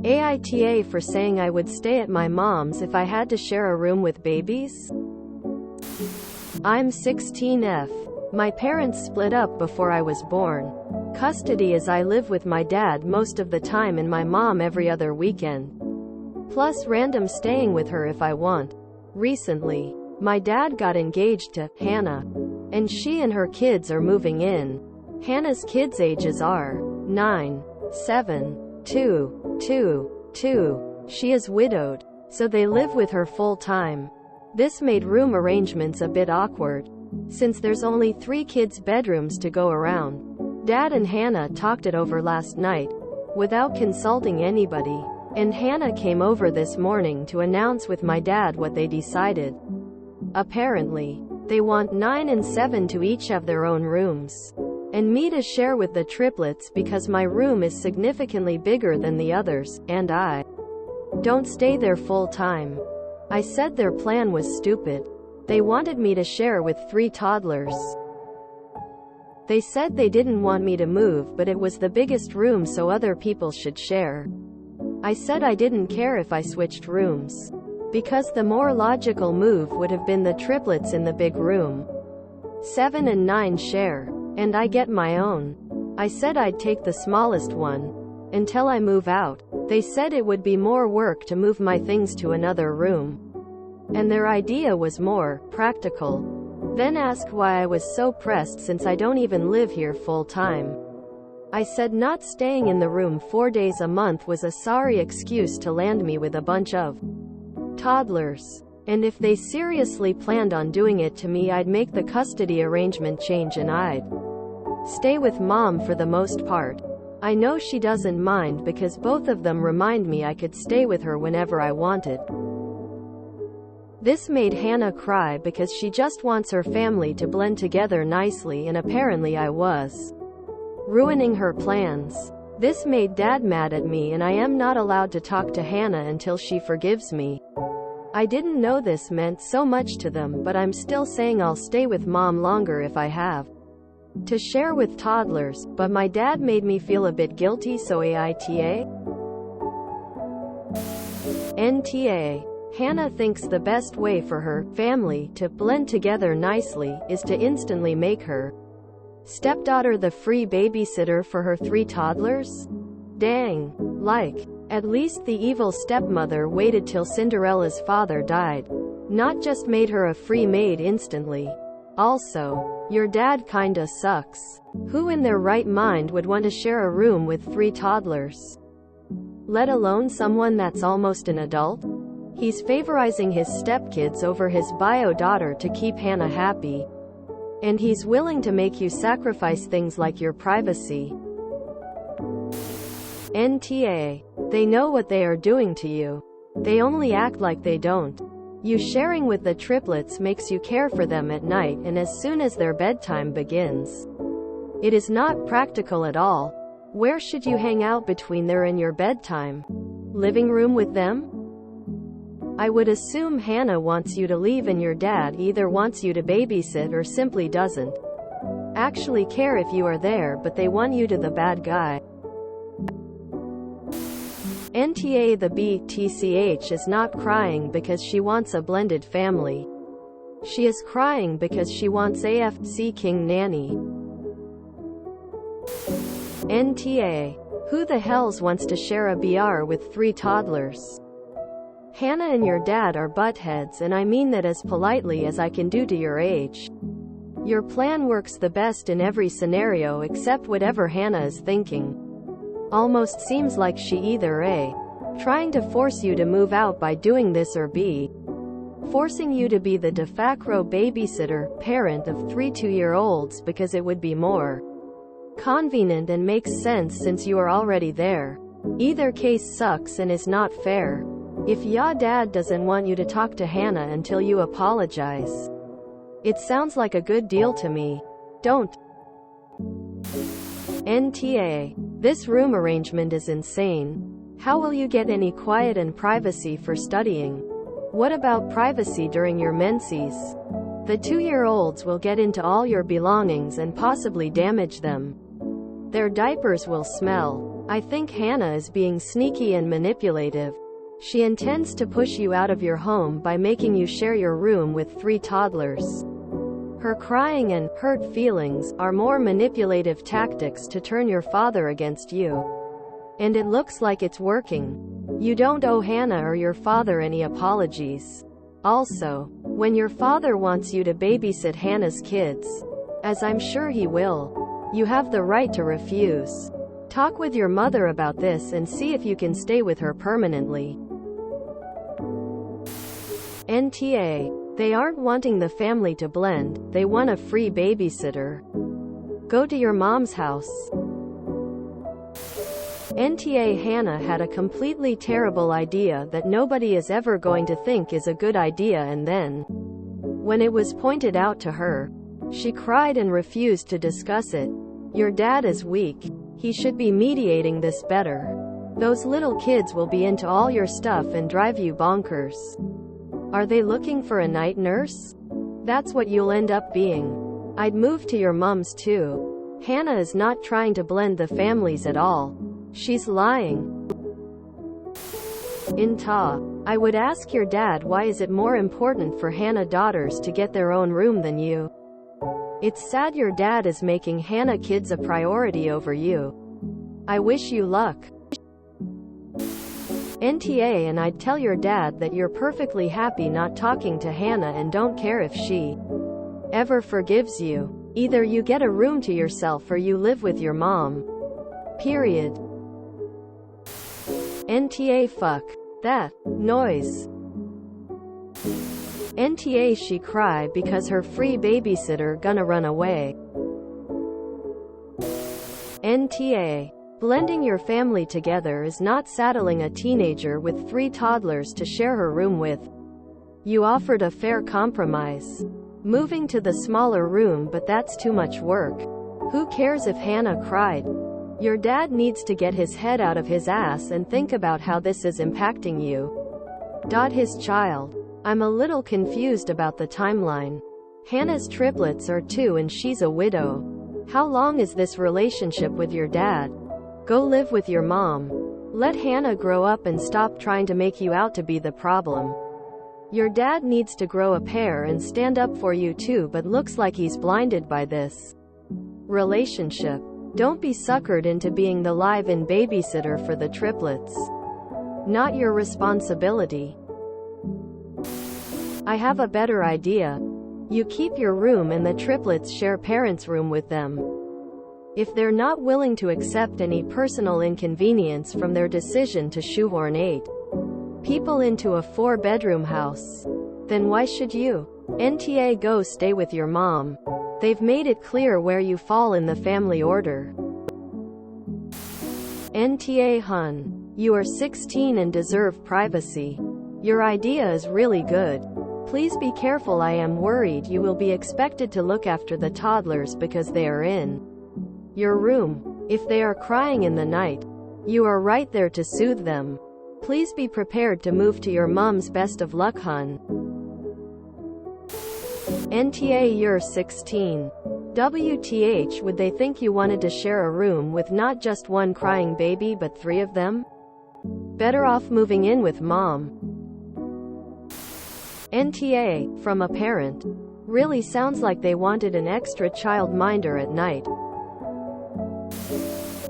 AITA for saying I would stay at my mom's if I had to share a room with babies? I'm 16F. My parents split up before I was born. Custody as I live with my dad most of the time and my mom every other weekend. Plus random staying with her if I want. Recently, my dad got engaged to Hannah, and she and her kids are moving in. Hannah's kids' ages are 9, 7, 2. She is widowed, so they live with her full time. This made room arrangements a bit awkward, since there's only 3 kids' bedrooms to go around. Dad and Hannah talked it over last night, without consulting anybody, and Hannah came over this morning to announce with my dad what they decided. Apparently, they want 9 and 7 to each have their own rooms, and me to share with the triplets because my room is significantly bigger than the others, and I don't stay there full time. I said their plan was stupid. They wanted me to share with 3 toddlers. They said they didn't want me to move, but it was the biggest room so other people should share. I said I didn't care if I switched rooms, because the more logical move would have been the triplets in the big room. 7 and 9 share, and I get my own. I said I'd take the smallest one until I move out. They said it would be more work to move my things to another room, and their idea was more practical. Then asked why I was so pressed since I don't even live here full time. I said not staying in the room 4 days a month was a sorry excuse to land me with a bunch of toddlers, and if they seriously planned on doing it to me, I'd make the custody arrangement change and I'd stay with mom for the most part. I know she doesn't mind because both of them remind me I could stay with her whenever I wanted. This made Hannah cry because she just wants her family to blend together nicely, and apparently I was ruining her plans. This made Dad mad at me, and I am not allowed to talk to Hannah until she forgives me. I didn't know this meant so much to them, but I'm still saying I'll stay with mom longer if I have to share with toddlers, but my dad made me feel a bit guilty, so AITA? NTA. Hannah thinks the best way for her family to blend together nicely is to instantly make her stepdaughter the free babysitter for her 3 toddlers? Dang. Like, at least the evil stepmother waited till Cinderella's father died, not just made her a free maid instantly. Also, your dad kinda sucks. Who in their right mind would want to share a room with 3 toddlers? Let alone someone that's almost an adult? He's favorizing his stepkids over his bio daughter to keep Hannah happy. And he's willing to make you sacrifice things like your privacy. NTA. They know what they are doing to you. They only act like they don't. You sharing with the triplets makes you care for them at night and as soon as their bedtime begins. It is not practical at all. Where should you hang out between their and your bedtime? Living room with them? I would assume Hannah wants you to leave and your dad either wants you to babysit or simply doesn't actually care if you are there, but they want you to the bad guy. NTA. The BTCH is not crying because she wants a blended family. She is crying because she wants AFC King Nanny. NTA. Who the hells wants to share a BR with 3 toddlers? Hannah and your dad are buttheads, and I mean that as politely as I can do to your age. Your plan works the best in every scenario except whatever Hannah is thinking. Almost seems like she either A. trying to force you to move out by doing this, or B. forcing you to be the de facto babysitter, parent of 3 2-year-olds because it would be more convenient and makes sense since you are already there. Either case sucks and is not fair. If ya dad doesn't want you to talk to Hannah until you apologize, it sounds like a good deal to me. Don't. NTA. This room arrangement is insane. How will you get any quiet and privacy for studying? What about privacy during your menses? The 2-year-olds will get into all your belongings and possibly damage them. Their diapers will smell. I think Hannah is being sneaky and manipulative. She intends to push you out of your home by making you share your room with 3 toddlers. Her crying and hurt feelings are more manipulative tactics to turn your father against you. And it looks like it's working. You don't owe Hannah or your father any apologies. Also, when your father wants you to babysit Hannah's kids, as I'm sure he will, you have the right to refuse. Talk with your mother about this and see if you can stay with her permanently. NTA. They aren't wanting the family to blend, they want a free babysitter. Go to your mom's house. NTA. Hannah had a completely terrible idea that nobody is ever going to think is a good idea, and then, when it was pointed out to her, she cried and refused to discuss it. Your dad is weak. He should be mediating this better. Those little kids will be into all your stuff and drive you bonkers. Are they looking for a night nurse? That's what you'll end up being. I'd move to your mom's too. Hannah is not trying to blend the families at all. She's lying. I would ask your dad, why is it more important for Hannah daughters to get their own room than you? It's sad your dad is making Hannah kids a priority over you. I wish you luck. NTA. And I'd tell your dad that you're perfectly happy not talking to Hannah and don't care if she ever forgives you. Either you get a room to yourself or you live with your mom. Period. NTA. Fuck that noise. NTA. She cry because her free babysitter gonna run away. NTA. Blending your family together is not saddling a teenager with 3 toddlers to share her room with. You offered a fair compromise, moving to the smaller room, but that's too much work. Who cares if Hannah cried? Your dad needs to get his head out of his ass and think about how this is impacting you. His child. I'm a little confused about the timeline. Hannah's triplets are 2 and she's a widow. How long is this relationship with your dad? Go live with your mom. Let Hannah grow up and stop trying to make you out to be the problem. Your dad needs to grow a pair and stand up for you too, but looks like he's blinded by this relationship. Don't be suckered into being the live-in babysitter for the triplets. Not your responsibility. I have a better idea. You keep your room and the triplets share parents' room with them. If they're not willing to accept any personal inconvenience from their decision to shoehorn 8 people into a 4-bedroom house, then why should you? NTA. Go stay with your mom. They've made it clear where you fall in the family order. NTA. Hun, you are 16 and deserve privacy. Your idea is really good. Please be careful. I am worried you will be expected to look after the toddlers because they are in your room. If they are crying in the night, you are right there to soothe them. Please be prepared to move to your mom's. Best of luck, hun. NTA. You're 16. WTH. Would they think you wanted to share a room with not just one crying baby but 3 of them? Better off moving in with mom. NTA. From a parent. Really sounds like they wanted an extra childminder at night.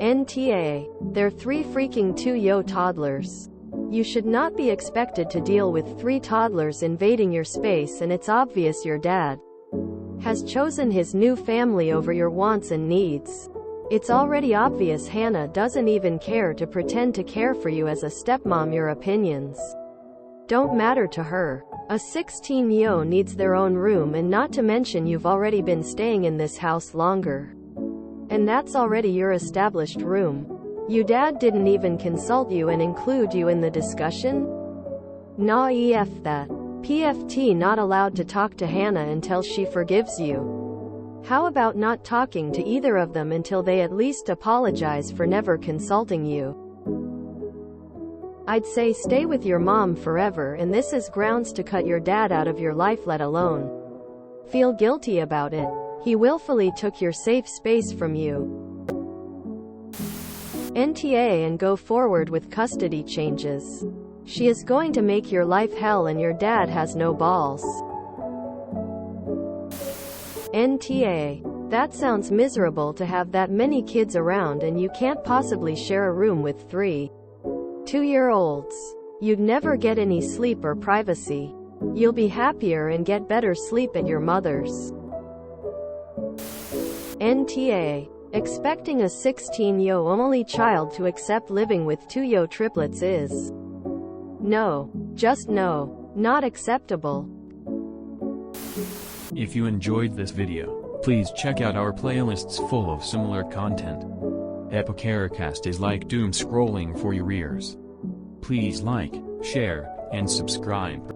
NTA. They're 3 freaking 2-yo toddlers. You should not be expected to deal with 3 toddlers invading your space, and it's obvious your dad has chosen his new family over your wants and needs. It's already obvious Hannah doesn't even care to pretend to care for you as a stepmom. Your opinions don't matter to her. A 16-yo needs their own room, and not to mention you've already been staying in this house longer. And that's already your established room. Your dad didn't even consult you and include you in the discussion? Nah, ef that. PFT. Not allowed to talk to Hannah until she forgives you. How about not talking to either of them until they at least apologize for never consulting you? I'd say stay with your mom forever, and this is grounds to cut your dad out of your life, let alone feel guilty about it. He willfully took your safe space from you. NTA and go forward with custody changes. She is going to make your life hell and your dad has no balls. NTA. That sounds miserable to have that many kids around and you can't possibly share a room with 3 2-year-olds. You'd never get any sleep or privacy. You'll be happier and get better sleep at your mother's. NTA. Expecting a 16-yo only child to accept living with 2-yo triplets is no. Just no. Not acceptable. If you enjoyed this video, please check out our playlists full of similar content. AmITheAsshole is like doom scrolling for your ears. Please like, share, and subscribe.